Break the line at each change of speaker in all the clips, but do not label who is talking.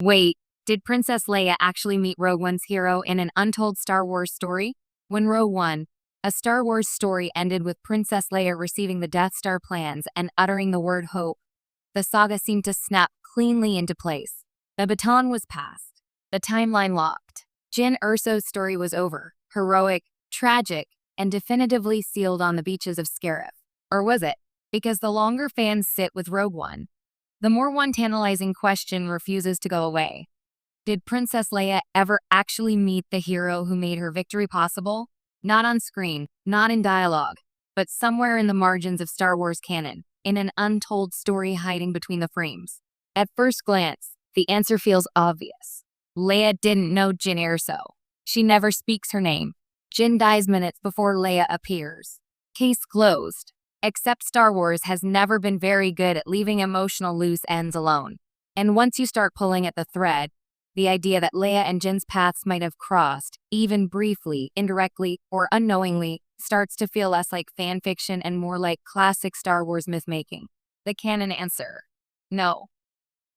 Wait, did Princess Leia actually meet Rogue One's hero in an untold Star Wars story? When Rogue One, a Star Wars story, ended with Princess Leia receiving the Death Star plans and uttering the word hope, the saga seemed to snap cleanly into place. The baton was passed, the timeline locked. Jyn Erso's story was over, heroic, tragic, and definitively sealed on the beaches of Scarif. Or was it? Because the longer fans sit with Rogue One, the more one tantalizing question refuses to go away. Did Princess Leia ever actually meet the hero who made her victory possible? Not on screen, not in dialogue, but somewhere in the margins of Star Wars canon, in an untold story hiding between the frames. At first glance, the answer feels obvious. Leia didn't know Jyn Erso. She never speaks her name. Jyn dies minutes before Leia appears. Case closed. Except Star Wars has never been very good at leaving emotional loose ends alone. And once you start pulling at the thread, the idea that Leia and Jyn's paths might have crossed, even briefly, indirectly, or unknowingly, starts to feel less like fan fiction and more like classic Star Wars myth-making. The canon answer: no.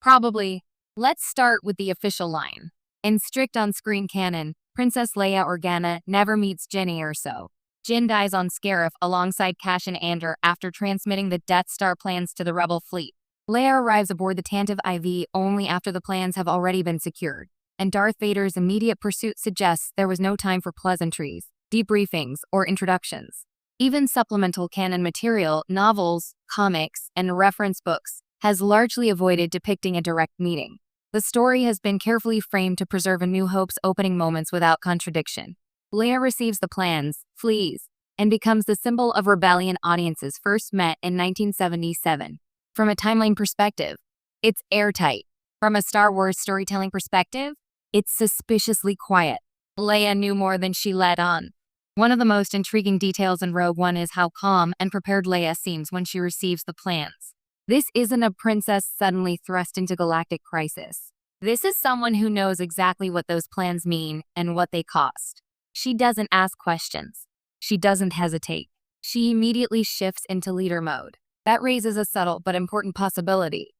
Probably. Let's start with the official line. In strict on-screen canon, Princess Leia Organa never meets Jyn Erso. Jyn dies on Scarif alongside Cassian Andor after transmitting the Death Star plans to the Rebel fleet. Leia arrives aboard the Tantive IV only after the plans have already been secured, and Darth Vader's immediate pursuit suggests there was no time for pleasantries, debriefings, or introductions. Even supplemental canon material, novels, comics, and reference books, has largely avoided depicting a direct meeting. The story has been carefully framed to preserve A New Hope's opening moments without contradiction. Leia receives the plans, flees, and becomes the symbol of rebellion audiences first met in 1977. From a timeline perspective, it's airtight. From a Star Wars storytelling perspective, it's suspiciously quiet. Leia knew more than she let on. One of the most intriguing details in Rogue One is how calm and prepared Leia seems when she receives the plans. This isn't a princess suddenly thrust into galactic crisis. This is someone who knows exactly what those plans mean and what they cost. She doesn't ask questions. She doesn't hesitate. She immediately shifts into leader mode. That raises a subtle but important possibility.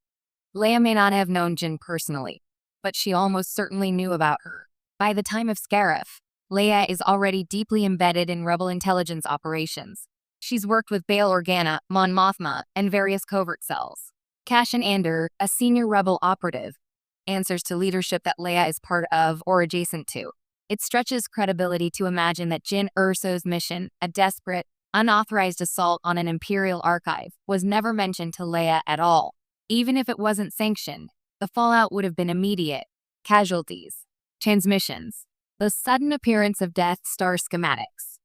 Leia may not have known Jyn personally, but she almost certainly knew about her. By the time of Scarif, Leia is already deeply embedded in Rebel intelligence operations. She's worked with Bail Organa, Mon Mothma, and various covert cells. Cassian Andor, a senior Rebel operative, answers to leadership that Leia is part of or adjacent to. It stretches credibility to imagine that Jyn Erso's mission, a desperate, unauthorized assault on an Imperial archive, was never mentioned to Leia at all. Even if it wasn't sanctioned, the fallout would have been immediate. Casualties, transmissions, the sudden appearance of Death Star schematics.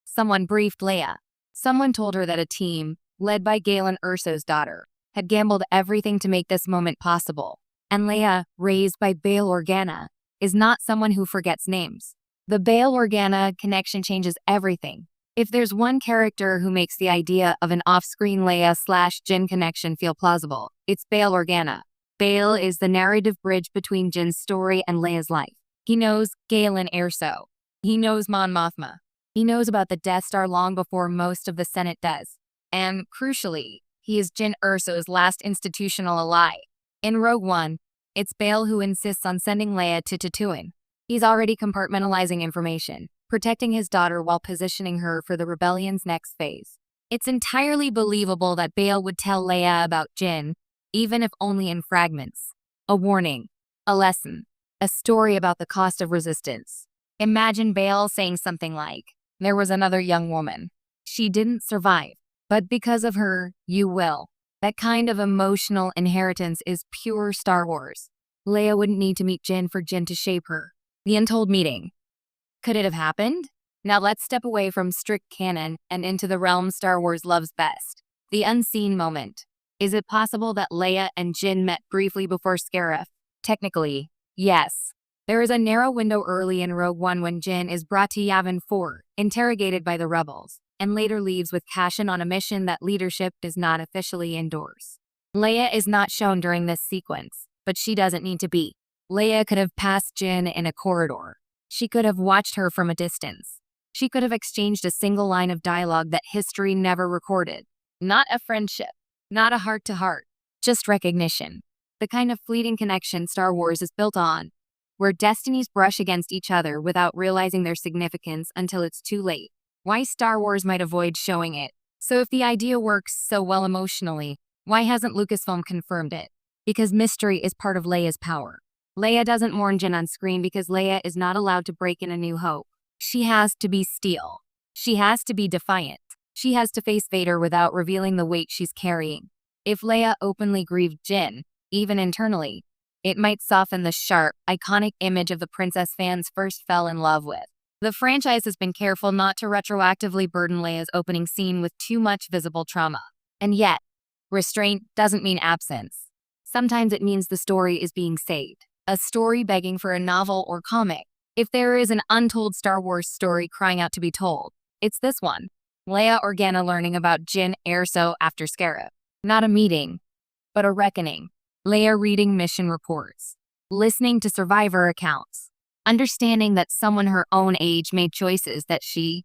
Someone briefed Leia. Someone told her that a team, led by Galen Erso's daughter, had gambled everything to make this moment possible. And Leia, raised by Bail Organa, is not someone who forgets names. The Bail Organa connection changes everything. If there's one character who makes the idea of an off-screen Leia/Jyn connection feel plausible, it's Bail Organa. Bail is the narrative bridge between Jyn's story and Leia's life. He knows Galen Erso. He knows Mon Mothma. He knows about the Death Star long before most of the Senate does. And, crucially, he is Jyn Erso's last institutional ally. In Rogue One, it's Bail who insists on sending Leia to Tatooine. He's already compartmentalizing information, protecting his daughter while positioning her for the rebellion's next phase. It's entirely believable that Bail would tell Leia about Jyn, even if only in fragments. A warning, a lesson, a story about the cost of resistance. Imagine Bail saying something like, "There was another young woman. She didn't survive, but because of her, you will." That kind of emotional inheritance is pure Star Wars. Leia wouldn't need to meet Jyn for Jyn to shape her. The Untold meeting. Could it have happened? Now let's step away from strict canon and into the realm Star Wars loves best. The unseen moment. Is it possible that Leia and Jyn met briefly before Scarif? Technically, yes. There is a narrow window early in Rogue One when Jyn is brought to Yavin 4, interrogated by the rebels, and later leaves with Cassian on a mission that leadership does not officially endorse. Leia is not shown during this sequence, but she doesn't need to be. Leia could have passed Jyn in a corridor. She could have watched her from a distance. She could have exchanged a single line of dialogue that history never recorded. Not a friendship, not a heart-to-heart, just recognition. The kind of fleeting connection Star Wars is built on, where destinies brush against each other without realizing their significance until it's too late. Why Star Wars might avoid showing it. So if the idea works so well emotionally, why hasn't Lucasfilm confirmed it? Because mystery is part of Leia's power. Leia doesn't mourn Jin on screen because Leia is not allowed to break in A New Hope. She has to be steel. She has to be defiant. She has to face Vader without revealing the weight she's carrying. If Leia openly grieved Jin, even internally, it might soften the sharp, iconic image of the princess fans first fell in love with. The franchise has been careful not to retroactively burden Leia's opening scene with too much visible trauma. And yet, restraint doesn't mean absence. Sometimes it means the story is being saved. A story begging for a novel or comic. If there is an untold Star Wars story crying out to be told, it's this one. Leia Organa learning about Jyn Erso after Scarab. Not a meeting, but a reckoning. Leia reading mission reports. Listening to survivor accounts. Understanding that someone her own age made choices that she